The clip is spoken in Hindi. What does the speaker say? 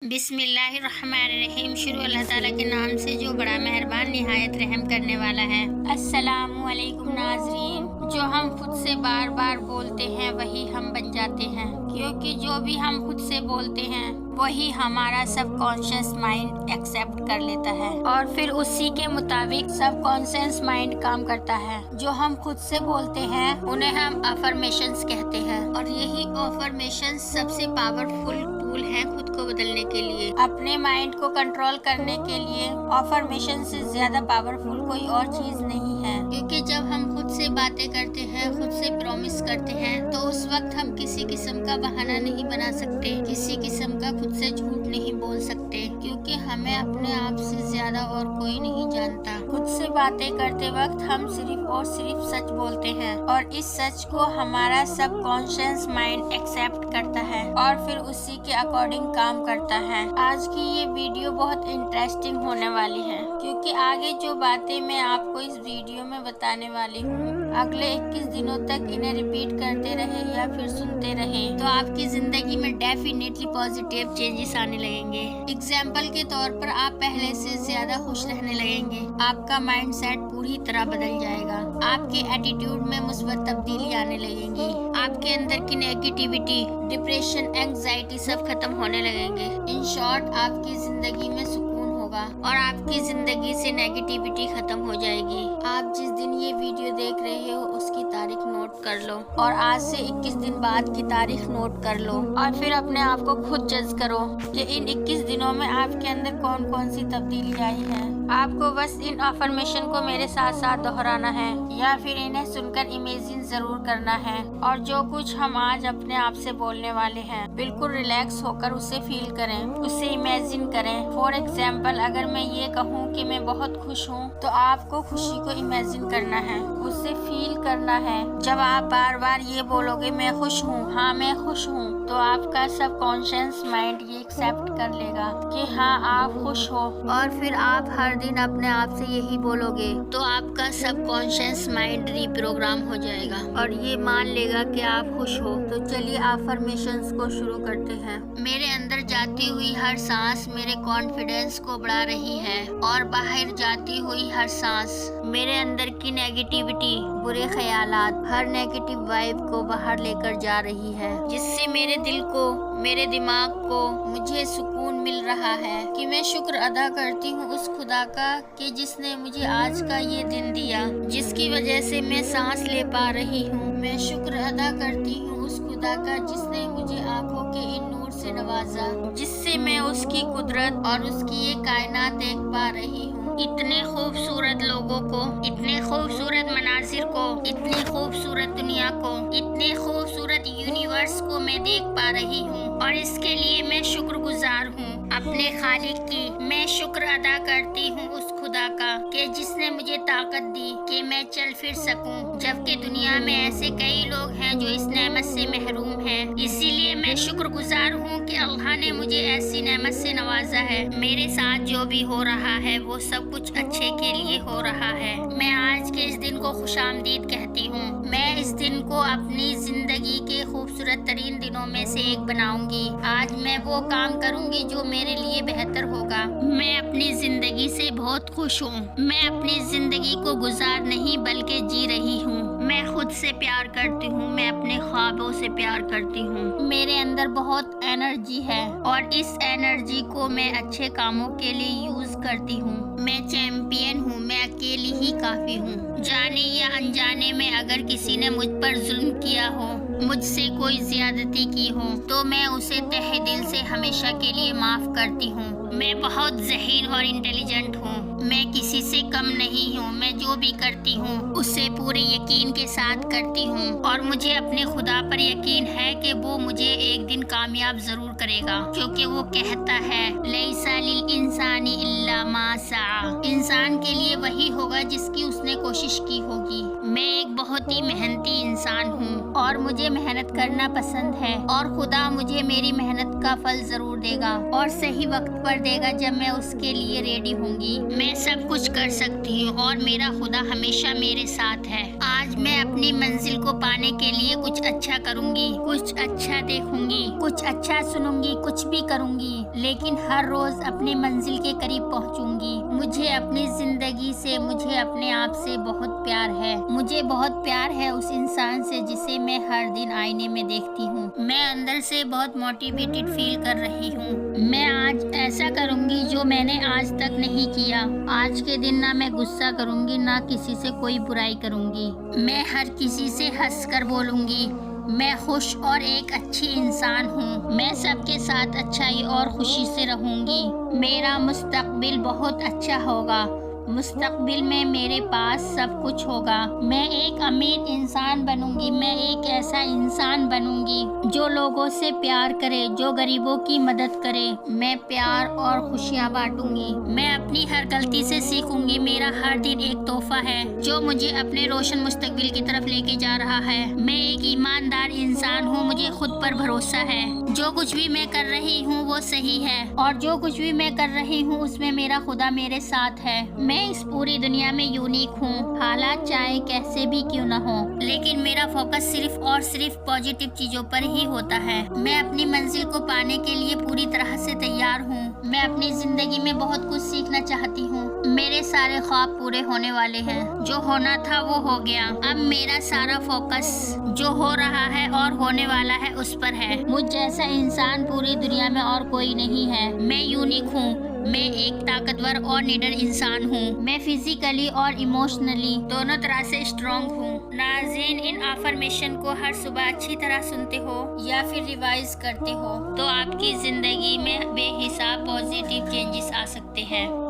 बिस्मिल्लाहिर्रहमानिर्रहीम। शुरू अल्लाह ताला के नाम से जो बड़ा मेहरबान निहायत रहम करने वाला है। अस्सलामु अलैकुम नाज़रीन। जो हम खुद से बार बार बोलते हैं वही हम बन जाते हैं, क्योंकि जो भी हम खुद से बोलते हैं वही हमारा सबकॉन्शियस माइंड एक्सेप्ट कर लेता है और फिर उसी के मुताबिक सबकॉन्शियस माइंड काम करता है। जो हम खुद से बोलते हैं उन्हें हम अफर्मेशंस कहते हैं और यही अफर्मेशंस सबसे पावरफुल टूल है खुद को बदलने के लिए। अपने माइंड को कंट्रोल करने के लिए अफर्मेशन से ज्यादा पावरफुल कोई और चीज नहीं है, क्योंकि जब हम खुद से बातें करते हैं, खुद से प्रॉमिस करते हैं, तो उस वक्त हम किसी किस्म का बहाना नहीं बना सकते, किसी किस्म का खुद से झूठ नहीं बोल सकते, क्योंकि हमें अपने आप से ज्यादा और कोई नहीं जानता। खुद से बातें करते वक्त हम सिर्फ और सिर्फ सच बोलते हैं और इस सच को हमारा सबकॉन्शियस माइंड एक्सेप्ट करता है और फिर उसी के अकॉर्डिंग काम करता है। आज की ये वीडियो बहुत इंटरेस्टिंग होने वाली है, क्योंकि आगे जो बातें मैं आपको इस वीडियो में बताने वाली हूँ, अगले 21 दिनों तक इन्हें रिपीट करते रहे या फिर सुनते रहे तो आपकी जिंदगी में डेफिनेटली पॉजिटिव चेंजेस आने लगेंगे। एग्जाम्पल के तौर पर आप पहले से ज्यादा खुश रहने लगेंगे, आपका माइंड सेट पूरी तरह बदल जाएगा, आपके एटीट्यूड में मुस्बत तब्दीली आने लगेंगी, आपके अंदर की नेगेटिविटी, डिप्रेशन, एंजाइटी सब खत्म होने लगेंगे। इन शॉर्ट आपकी जिंदगी में सुकून होगा और आपकी जिंदगी से नेगेटिविटी खत्म हो जाएगी। आप जिस दिन ये वीडियो देख रहे हो उसकी तारीख नोट कर लो और आज से 21 दिन बाद की तारीख नोट कर लो और फिर अपने आप को खुद जज करो कि इन 21 दिनों में आपके अंदर कौन कौन सी तब्दीली आई है। आपको बस इन अफर्मेशन को मेरे साथ साथ दोहराना है या फिर इन्हें सुनकर इमेजिन जरूर करना है और जो कुछ हम आज अपने आप से बोलने वाले हैं बिल्कुल रिलैक्स होकर उसे फील करें, उसे इमेजिन करें। फॉर एग्जाम्पल, अगर मैं ये कहूँ कि मैं बहुत खुश हूँ तो आपको खुशी को इमेजिन करना है, उसे फील करना है। जब आप बार बार ये बोलोगे मैं खुश हूँ, हाँ मैं खुश हूँ, तो आपका सबकॉन्शियस माइंड ये एक्सेप्ट कर लेगा कि हाँ आप खुश हो और फिर आप हर दिन अपने आप से यही बोलोगे तो आपका सबकॉन्शियस माइंड रीप्रोग्राम हो जाएगा और ये मान लेगा कि आप खुश हो। तो चलिए अफर्मेशंस को शुरू करते हैं। मेरे अंदर जाती हुई हर सांस मेरे कॉन्फिडेंस को बढ़ा रही है और बाहर जाती हुई हर सांस मेरे अंदर की नेगेटिविटी, बुरे ख्यालात, हर नेगेटिव वाइब को बाहर लेकर जा रही है, जिससे मेरे दिल को, मेरे दिमाग को मुझे सुकून मिल रहा है कि मैं शुक्र अदा करती हूँ उस खुदा का कि जिसने मुझे आज का ये दिन दिया, जिसकी वजह से मैं सांस ले पा रही हूँ। मैं शुक्र अदा करती हूँ उस खुदा का जिसने मुझे आंखों के इन नूर से नवाजा, जिससे मैं उसकी कुदरत और उसकी ये कायनात देख पा रही हूँ। इतने खूबसूरत लोगों को, इतने खूबसूरत मनाजिर को, इतनी खूबसूरत दुनिया को, इतने खूबसूरत यूनिवर्स को मैं देख पा रही हूँ और इसके लिए मैं शुक्रगुजार हूँ अपने खालिक की। मैं शुक्र अदा करती हूँ उस खुदा का कि जिसने मुझे ताकत दी कि मैं चल फिर सकूं, जबकि दुनिया में ऐसे कई लोग हैं जो इस नेमत से महरूम हैं। इसीलिए मैं शुक्रगुजार हूँ कि अल्लाह ने मुझे ऐसी नेमत से नवाजा है। मेरे साथ जो भी हो रहा है वो सब कुछ अच्छे के लिए हो रहा है। मैं आज के इस दिन को खुशामदीद कहती हूँ। मैं इस दिन को अपनी जिंदगी के खूबसूरत तरीन दिनों में से एक बनाऊंगी। आज मैं वो काम करूंगी जो मेरे लिए बेहतर होगा। मैं अपनी जिंदगी से बहुत खुश हूँ। मैं अपनी जिंदगी को गुजार नहीं बल्कि जी रही हूँ। मैं खुद से प्यार करती हूँ, मैं अपने ख्वाबों से प्यार करती हूँ। मेरे अंदर बहुत एनर्जी है और इस एनर्जी को मैं अच्छे कामों के लिए यूज करती हूँ। मैं चैंपियन हूँ, मैं अकेली ही काफी हूँ। जाने या अनजाने में अगर किसी ने मुझ पर जुल्म किया हो, मुझसे कोई ज्यादती की हो, तो मैं उसे तहे दिल से हमेशा के लिए माफ करती हूँ। मैं बहुत ज़हीन और इंटेलिजेंट हूँ। मैं किसी से कम नहीं हूँ। मैं जो भी करती हूँ उसे पूरे यकीन के साथ करती हूँ और मुझे अपने खुदा पर यकीन है कि वो मुझे एक दिन कामयाब जरूर करेगा, क्योंकि वो कहता है लैसा लिल इंसानी इल्ला मा सआ। इंसान के लिए वही होगा जिसकी उसने कोशिश की होगी। मैं एक बहुत ही मेहनती इंसान हूँ और मुझे मेहनत करना पसंद है और खुदा मुझे मेरी मेहनत का फल जरूर देगा और सही वक्त पर देगा जब मैं उसके लिए रेडी होंगी। मैं सब कुछ कर सकती हूँ और मेरा खुदा हमेशा मेरे साथ है। आज मैं अपनी मंजिल को पाने के लिए कुछ अच्छा करूँगी, कुछ अच्छा देखूंगी, कुछ अच्छा सुनूंगी बनूंगी, कुछ भी करूंगी, लेकिन हर रोज अपनी मंजिल के करीब पहुंचूंगी। मुझे अपनी जिंदगी से, मुझे अपने आप से बहुत प्यार है। मुझे बहुत प्यार है उस इंसान से जिसे मैं हर दिन आईने में देखती हूँ। मैं अंदर से बहुत मोटिवेटेड फील कर रही हूँ। मैं आज ऐसा करूंगी जो मैंने आज तक नहीं किया। आज के दिन ना मैं गुस्सा करूंगी, ना किसी से कोई बुराई करूंगी। मैं हर किसी से हंसकर बोलूंगी। मैं खुश और एक अच्छी इंसान हूँ। मैं सबके साथ अच्छाई और खुशी से रहूंगी। मेरा मुस्तकबिल बहुत अच्छा होगा। मुस्तकबिल में मेरे पास सब कुछ होगा। मैं एक अमीर इंसान बनूंगी। मैं एक ऐसा इंसान बनूंगी जो लोगों से प्यार करे, जो गरीबों की मदद करे। मैं प्यार और खुशियाँ बांटूंगी। मैं अपनी हर गलती से सीखूंगी। मेरा हर दिन एक तोहफा है जो मुझे अपने रोशन मुस्तकबिल की तरफ लेके जा रहा है। मैं एक ईमानदार इंसान हूँ। मुझे खुद पर भरोसा है। जो कुछ भी मैं कर रही हूँ वो सही है, और जो कुछ भी मैं कर रही हूँ उसमें मेरा खुदा मेरे साथ है। मैं इस पूरी दुनिया में यूनिक हूँ। हालात चाहे कैसे भी क्यों न हो, लेकिन मेरा फोकस सिर्फ और सिर्फ पॉजिटिव चीजों पर ही होता है। मैं अपनी मंजिल को पाने के लिए पूरी तरह से तैयार हूँ। मैं अपनी जिंदगी में बहुत कुछ सीखना चाहती हूँ। मेरे सारे ख्वाब पूरे होने वाले हैं। जो होना था वो हो गया। अब मेरा सारा फोकस जो हो रहा है और होने वाला है उस पर है। मुझ जैसा इंसान पूरी दुनिया में और कोई नहीं है। मैं यूनिक हूँ। मैं एक ताकतवर और निडर इंसान हूँ। मैं फिजिकली और इमोशनली दोनों तरह से स्ट्रॉन्ग हूँ। नाज़रीन, इन अफर्मेशन को हर सुबह अच्छी तरह सुनते हो या फिर रिवाइज करते हो तो आपकी जिंदगी में बेहिसाब पॉजिटिव चेंजेस आ सकते हैं।